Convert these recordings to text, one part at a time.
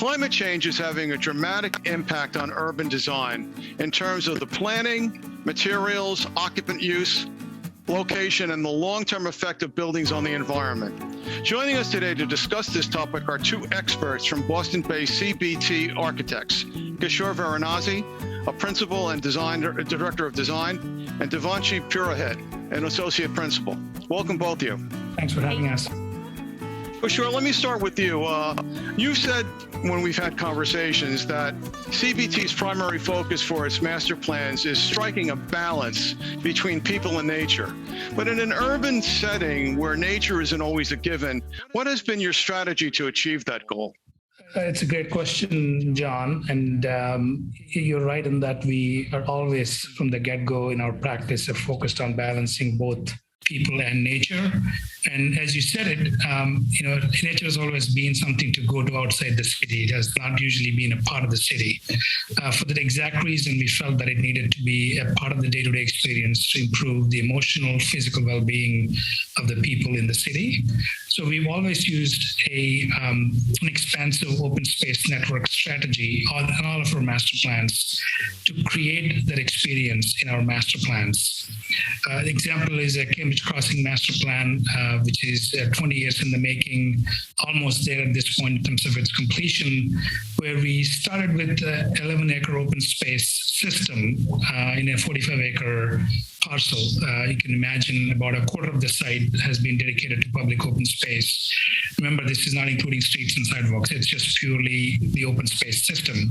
Climate change is having a dramatic impact on urban design in terms of the planning, materials, occupant use, location, and the long-term effect of buildings on the environment. Joining us today to discuss this topic are two experts from Boston-based CBT Architects, Kishore Varanasi, a principal and director of design, and Devanshi Purohit, an associate principal. Welcome, both of you. Thanks for having us. Kishore, let me start with you. You've said when we've had conversations that CBT's primary focus for its master plans is striking a balance between people and nature. But in an urban setting where nature isn't always a given, what has been your strategy to achieve that goal? It's a great question, John. And you're right in that we are always, from the get-go in our practice, are focused on balancing both people and nature. And as you said it, nature has always been something to go to outside the city. It has not usually been a part of the city. For that exact reason, we felt that it needed to be a part of the day-to-day experience to improve the emotional, physical well-being of the people in the city. So we've always used an expansive open space network strategy on all of our master plans to create that experience in our master plans. The example is a Cambridge Crossing master plan, which is 20 years in the making, almost there at this point in terms of its completion, where we started with an 11-acre open space system in a 45-acre parcel. You can imagine about a quarter of the site has been dedicated to public open space. Remember, this is not including streets and sidewalks. It's just purely the open space system.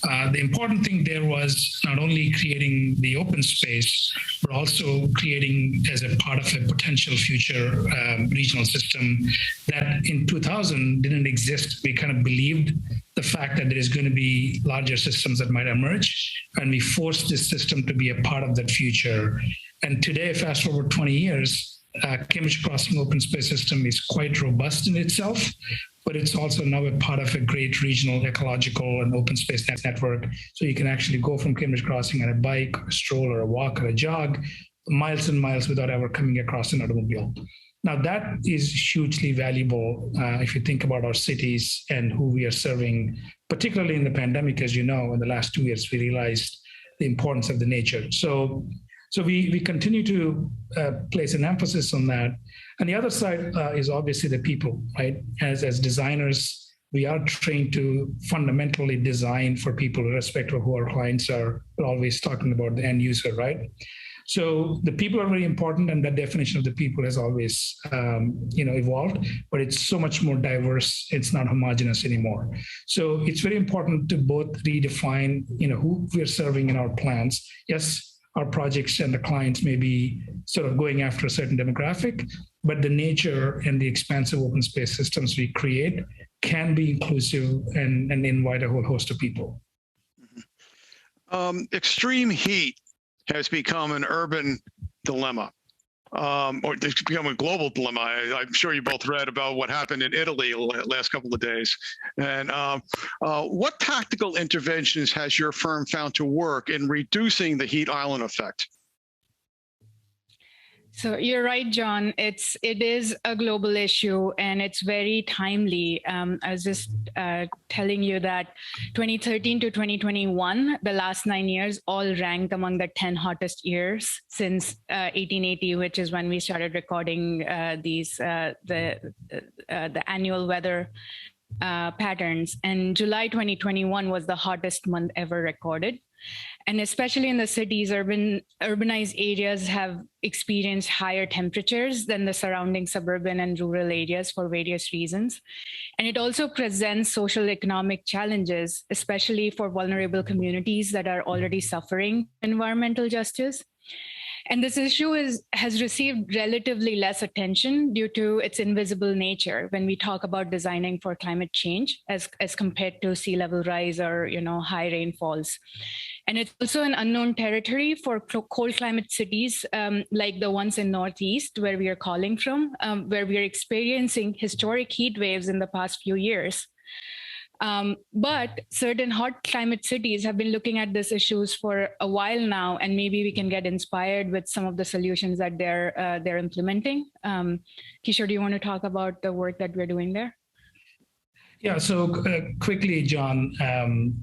The important thing there was not only creating the open space, but also creating as a part of a potential future regional system that in 2000 didn't exist. We kind of believed the fact that there is going to be larger systems that might emerge, and we forced this system to be a part of that future. And today, fast forward 20 years, Cambridge Crossing open space system is quite robust in itself, but it's also now a part of a great regional ecological and open space network. So you can actually go from Cambridge Crossing on a bike, a stroll, or a walk, or a jog, miles and miles without ever coming across an automobile. Now, that is hugely valuable if you think about our cities and who we are serving, particularly in the pandemic. As you know, in the last 2 years, we realized the importance of the nature. So we continue to place an emphasis on that. And the other side is obviously the people, right? As designers, we are trained to fundamentally design for people, irrespective of who our clients are. We're always talking about the end user, right? So the people are very important, and that definition of the people has always, evolved, but it's so much more diverse. It's not homogeneous anymore. So it's very important to both redefine, who we're serving in our plans. Yes, our projects and the clients may be sort of going after a certain demographic, but the nature and the expansive open space systems we create can be inclusive and invite a whole host of people. Extreme heat has become an urban dilemma, or it's become a global dilemma. I'm sure you both read about what happened in Italy the last couple of days. And what tactical interventions has your firm found to work in reducing the heat island effect? So you're right, John. It is a global issue, and it's very timely. I was just telling you that 2013 to 2021, the last 9 years, all ranked among the 10 hottest years since 1880, which is when we started recording the annual weather patterns. And July 2021 was the hottest month ever recorded. And especially in the cities, urbanized areas have experienced higher temperatures than the surrounding suburban and rural areas for various reasons. And it also presents social economic challenges, especially for vulnerable communities that are already suffering environmental justice. And this issue has received relatively less attention due to its invisible nature when we talk about designing for climate change as compared to sea level rise or high rainfalls. And it's also an unknown territory for cold climate cities like the ones in Northeast, where we are calling from, where we are experiencing historic heat waves in the past few years. But certain hot climate cities have been looking at these issues for a while now, and maybe we can get inspired with some of the solutions that they're implementing. Kishore, do you want to talk about the work that we're doing there? Yeah, so quickly, John,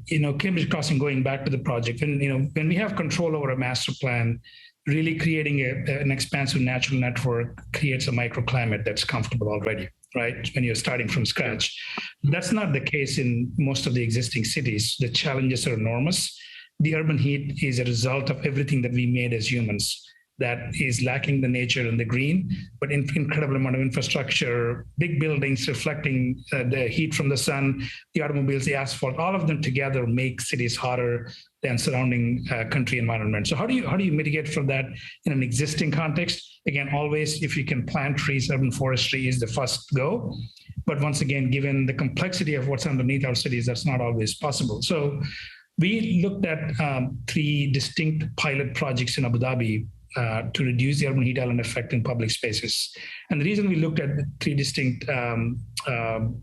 Cambridge Crossing, going back to the project, when we have control over a master plan, really creating an expansive natural network creates a microclimate that's comfortable already, right? When you're starting from scratch. That's not the case in most of the existing cities. The challenges are enormous. The urban heat is a result of everything that we made as humans that is lacking the nature and the green, but incredible amount of infrastructure, big buildings reflecting the heat from the sun, the automobiles, the asphalt, all of them together make cities hotter than surrounding country environment. So how do you mitigate from that in an existing context? Again, always, if you can plant trees, urban forestry is the first go. But once again, given the complexity of what's underneath our cities, that's not always possible. So we looked at 3 distinct pilot projects in Abu Dhabi to reduce the urban heat island effect in public spaces. And the reason we looked at 3 distinct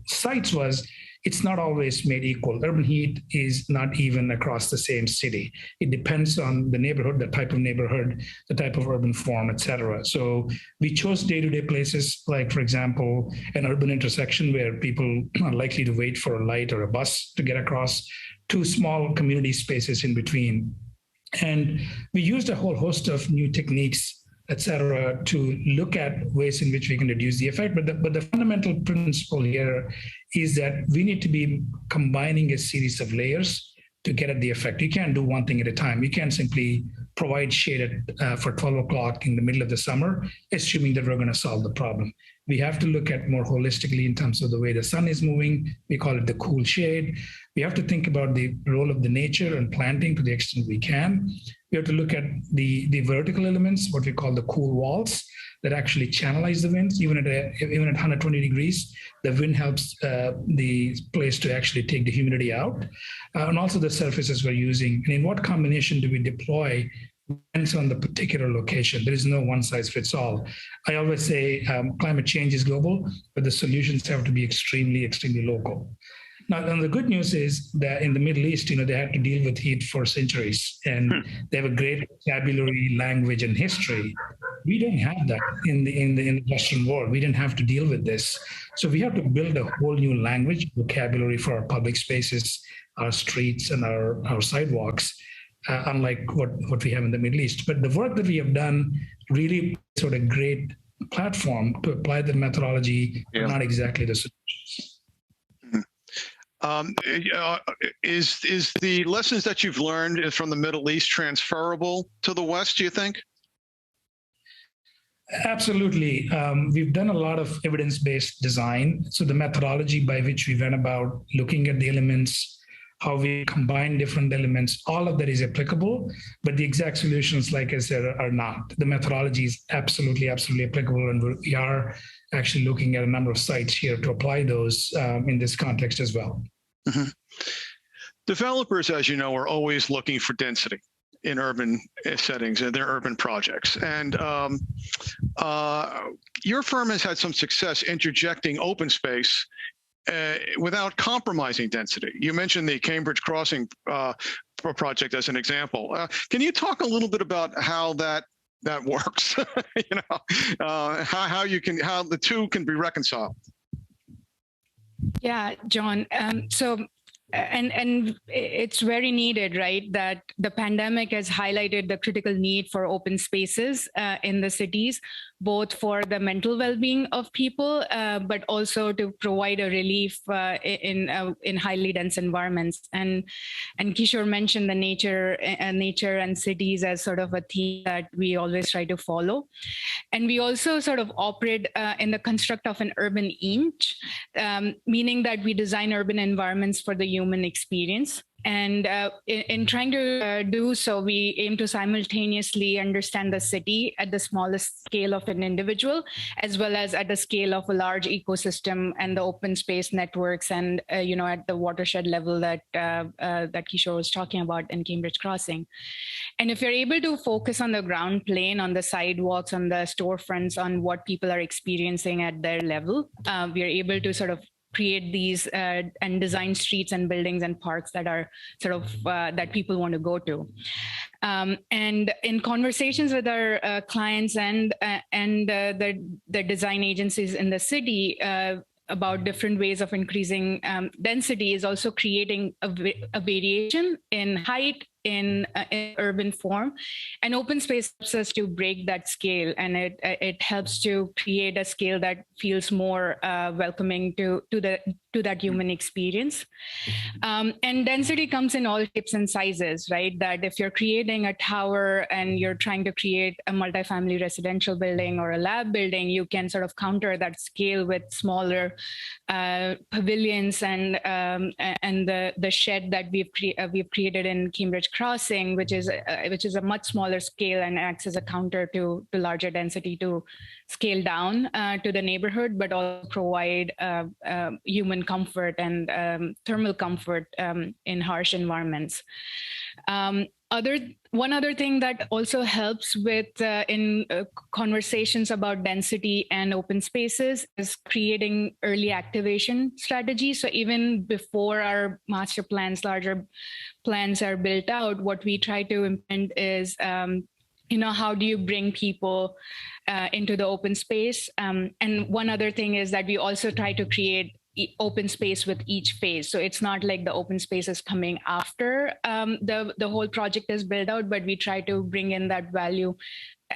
sites was it's not always made equal. Urban heat is not even across the same city. It depends on the neighborhood, the type of neighborhood, the type of urban form, et cetera. So we chose day-to-day places, like, for example, an urban intersection where people are likely to wait for a light or a bus to get across, 2 small community spaces in between. And we used a whole host of new techniques, et cetera, to look at ways in which we can reduce the effect. But the fundamental principle here is that we need to be combining a series of layers to get at the effect. You can't do one thing at a time. You can't simply provide shade for 12 o'clock in the middle of the summer, assuming that we're going to solve the problem. We have to look at more holistically in terms of the way the sun is moving. We call it the cool shade. We have to think about the role of the nature and planting to the extent we can. We have to look at the vertical elements, what we call the cool walls, that actually channelize the winds. Even at 120 degrees, the wind helps the place to actually take the humidity out. And also the surfaces we're using. And in what combination do we deploy depends on the particular location. There is no one size fits all. I always say climate change is global, but the solutions have to be extremely, extremely local. Now, and the good news is that in the Middle East, they had to deal with heat for centuries, and they have a great vocabulary, language, and history. We don't have that in the Western world. We didn't have to deal with this. So we have to build a whole new language, vocabulary for our public spaces, our streets, and our sidewalks, unlike what we have in the Middle East. But the work that we have done really sort of great platform to apply the methodology, but not exactly the solutions. Is the lessons that you've learned from the Middle East transferable to the West, do you think? Absolutely. We've done a lot of evidence-based design. So the methodology by which we went about looking at the elements, how we combine different elements, all of that is applicable, but the exact solutions, like I said, are not. The methodology is absolutely, absolutely applicable, and we are actually looking at a number of sites here to apply those in this context as well. Mm-hmm. Developers, as you know, are always looking for density in urban settings and their urban projects. And your firm has had some success interjecting open space without compromising density. You mentioned the Cambridge Crossing project as an example. Can you talk a little bit about how that works? How the two can be reconciled? Yeah, John. And it's very needed, right? That the pandemic has highlighted the critical need for open spaces in the cities, both for the mental well-being of people, but also to provide a relief in highly dense environments. And Kishore mentioned the nature and cities as sort of a theme that we always try to follow. And we also sort of operate in the construct of an urban inch, meaning that we design urban environments for the human experience. And in trying to do so, we aim to simultaneously understand the city at the smallest scale of an individual, as well as at the scale of a large ecosystem and the open space networks, and at the watershed level that Kishore was talking about in Cambridge Crossing. And if you're able to focus on the ground plane, on the sidewalks, on the storefronts, on what people are experiencing at their level, we are able to sort of create these and design streets and buildings and parks that are sort of that people want to go to. And in conversations with our clients and the design agencies in the city, about different ways of increasing density is also creating a variation in height in urban form, and open space helps us to break that scale, and it helps to create a scale that feels more welcoming to that human experience. And density comes in all shapes and sizes, right? That if you're creating a tower and you're trying to create a multifamily residential building or a lab building, you can sort of counter that scale with smaller pavilions and the shed that we've created in Cambridge Crossing, which is a much smaller scale and acts as a counter to larger density to scale down to the neighborhood, but also provide human comfort and thermal comfort in harsh environments. One other thing that also helps with conversations about density and open spaces is creating early activation strategies. So even before our master plans, larger plans are built out, what we try to implement is, how do you bring people into the open space? And one other thing is that we also try to create open space with each phase. So it's not like the open space is coming after the whole project is built out, but we try to bring in that value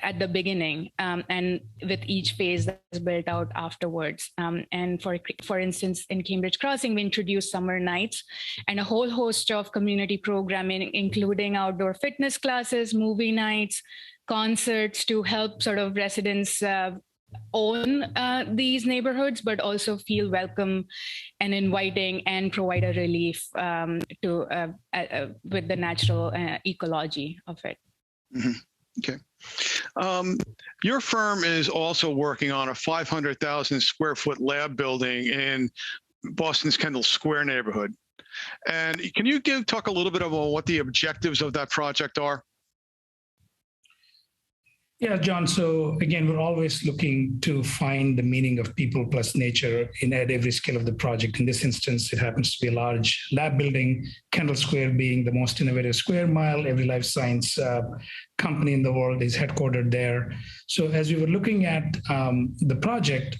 at the beginning and with each phase that is built out afterwards. And for instance, in Cambridge Crossing, we introduced summer nights and a whole host of community programming, including outdoor fitness classes, movie nights, concerts, to help sort of residents own these neighborhoods, but also feel welcome and inviting and provide a relief with the natural ecology of it. Mm-hmm. Okay. Your firm is also working on a 500,000 square foot lab building in Boston's Kendall Square neighborhood. And can you talk a little bit about what the objectives of that project are? Yeah, John. So again, we're always looking to find the meaning of people plus nature at every scale of the project. In this instance, it happens to be a large lab building, Kendall Square being the most innovative square mile. Every life science company in the world is headquartered there. So as we were looking at the project,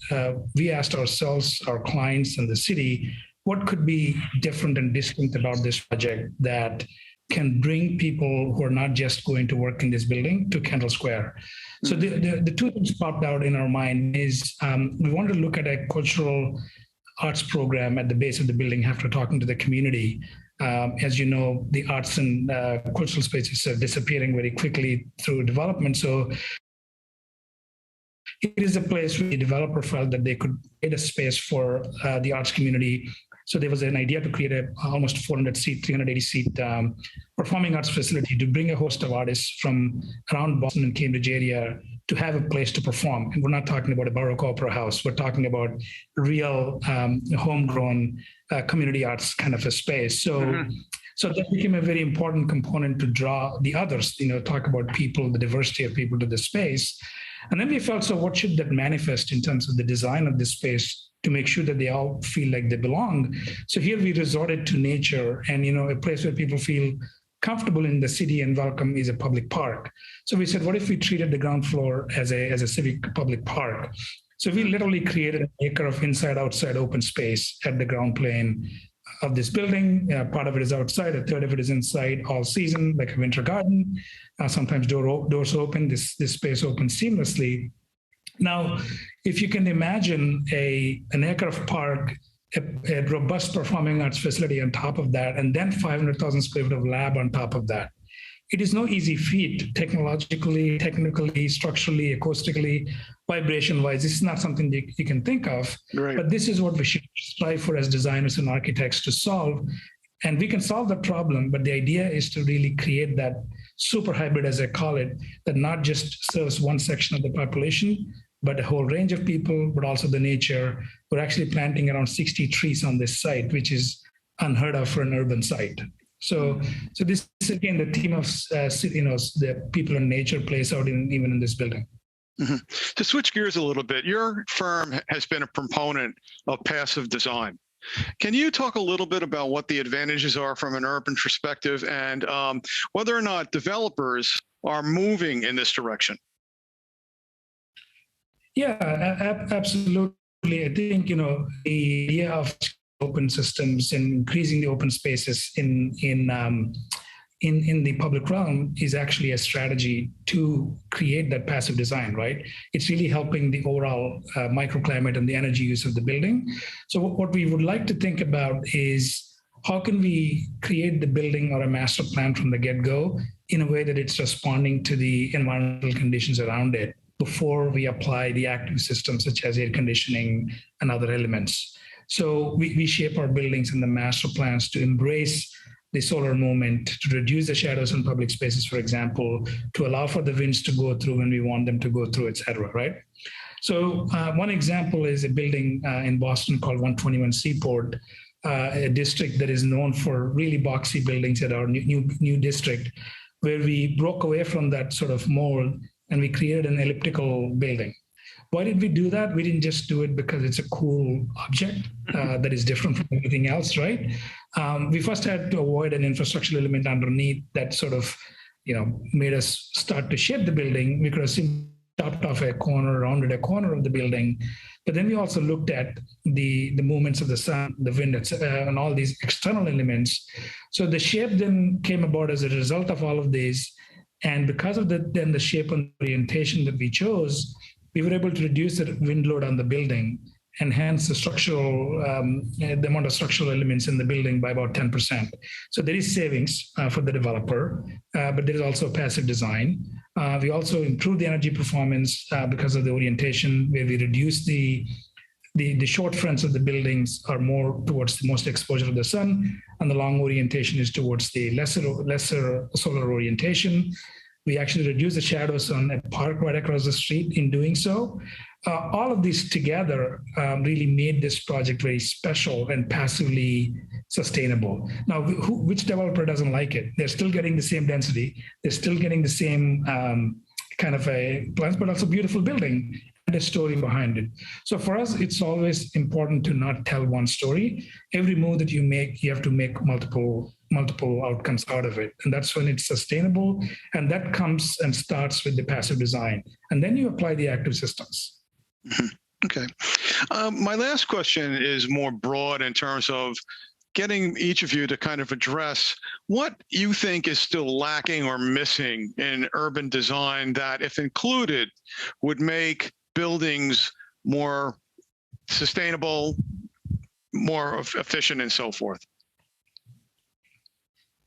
we asked ourselves, our clients, and the city, what could be different and distinct about this project that can bring people who are not just going to work in this building to Kendall Square. So the two things popped out in our mind is we wanted to look at a cultural arts program at the base of the building after talking to the community. As you know, the arts and cultural spaces are disappearing very quickly through development. So it is a place where the developer felt that they could create a space for the arts community. So there was an idea to create a almost 400-seat, 380-seat performing arts facility to bring a host of artists from around Boston and Cambridge area to have a place to perform. And we're not talking about a Baroque opera house. We're talking about real homegrown community arts kind of a space. So, so that became a very important component to draw the others, talk about people, the diversity of people to the space. And then we felt, so what should that manifest in terms of the design of this space to make sure that they all feel like they belong? So here we resorted to nature, and a place where people feel comfortable in the city and welcome is a public park. So we said, what if we treated the ground floor as a civic public park? So we literally created an acre of inside-outside open space at the ground plane of this building. Part of it is outside, a third of it is inside all season, like a winter garden. Sometimes doors open, this space opens seamlessly. Now, if you can imagine an acre of park, a robust performing arts facility on top of that, and then 500,000 square foot of lab on top of that, it is no easy feat technologically, technically, structurally, acoustically, vibration-wise. This is not something that you can think of, right. But this is what we should strive for as designers and architects to solve. And we can solve the problem, but the idea is to really create that super hybrid, as I call it, that not just serves one section of the population, but a whole range of people, but also the nature. We're actually planting around 60 trees on this site, which is unheard of for an urban site. So this is, again, the theme of the people and nature plays out even in this building. Mm-hmm. To switch gears a little bit, your firm has been a proponent of passive design. Can you talk a little bit about what the advantages are from an urban perspective and whether or not developers are moving in this direction? Yeah, absolutely. I think, the idea of open systems and increasing the open spaces in the public realm is actually a strategy to create that passive design, right? It's really helping the overall microclimate and the energy use of the building. So what we would like to think about is how can we create the building or a master plan from the get-go in a way that it's responding to the environmental conditions around it before we apply the active systems such as air conditioning and other elements. So we shape our buildings and the master plans to embrace the solar movement, to reduce the shadows in public spaces, for example, to allow for the winds to go through when we want them to go through, et cetera, right? So one example is a building in Boston called 121 Seaport, a district that is known for really boxy buildings at our new district, where we broke away from that sort of mold and we created an elliptical building. Why did we do that? We didn't just do it because it's a cool object that is different from everything else, right? We first had to avoid an infrastructural element underneath that sort of, made us start to shape the building. We could have simply chopped off a corner, rounded a corner of the building. But then we also looked at the movements of the sun, the wind, and all these external elements. So the shape then came about as a result of all of these. And because of the shape and orientation that we chose, we were able to reduce the wind load on the building and hence the amount of structural elements in the building by about 10%. So there is savings for the developer, but there is also passive design. We also improved the energy performance because of the orientation, where we reduce the short fronts of the buildings are more towards the most exposure of the sun, and the long orientation is towards the lesser solar orientation. We actually reduce the shadows on a park right across the street in doing so. All of these together really made this project very special and passively sustainable. Now, which developer doesn't like it? They're still getting the same density. They're still getting the same kind of a plans, but also beautiful building and a story behind it. So for us, it's always important to not tell one story. Every move that you make, you have to make multiple outcomes out of it. And that's when it's sustainable. And that comes and starts with the passive design. And then you apply the active systems. Mm-hmm. Okay. My last question is more broad in terms of getting each of you to kind of address what you think is still lacking or missing in urban design that, if included, would make buildings more sustainable, more efficient, and so forth.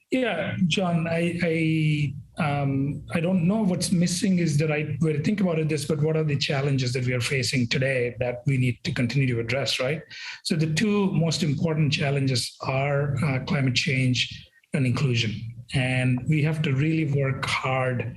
Yeah, John, I don't know what's missing is the right way to think about it, but what are the challenges that we are facing today that we need to continue to address, right? So the two most important challenges are climate change and inclusion. And we have to really work hard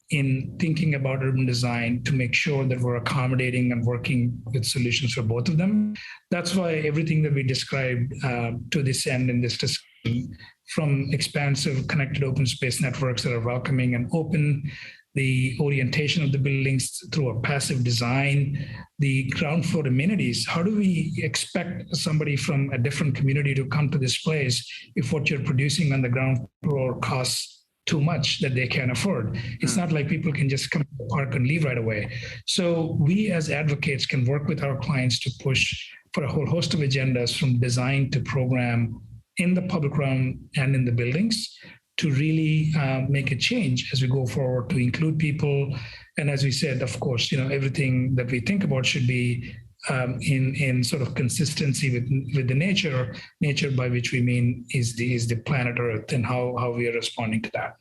in thinking about urban design to make sure that we're accommodating and working with solutions for both of them. That's why everything that we described to this end in this discussion, from expansive connected open space networks that are welcoming and open, the orientation of the buildings through a passive design, the ground floor amenities. How do we expect somebody from a different community to come to this place if what you're producing on the ground floor costs too much that they can't afford? It's not like people can just come to the park and leave right away. So we as advocates can work with our clients to push for a whole host of agendas, from design to program, in the public realm and in the buildings, to really make a change as we go forward to include people. And as we said, of course, everything that we think about should be in sort of consistency with the nature by which we mean is the planet Earth, and how we are responding to that.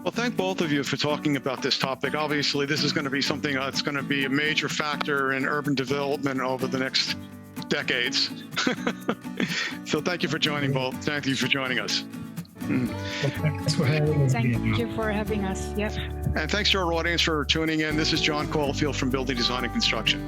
Well, thank both of you for talking about this topic. Obviously, this is going to be something that's going to be a major factor in urban development over the next decades. So thank you for joining both. Thank you for joining us. Thanks for having us. Thank you for having us. Yep. And thanks to our audience for tuning in. This is John Caulfield from Building Design and Construction.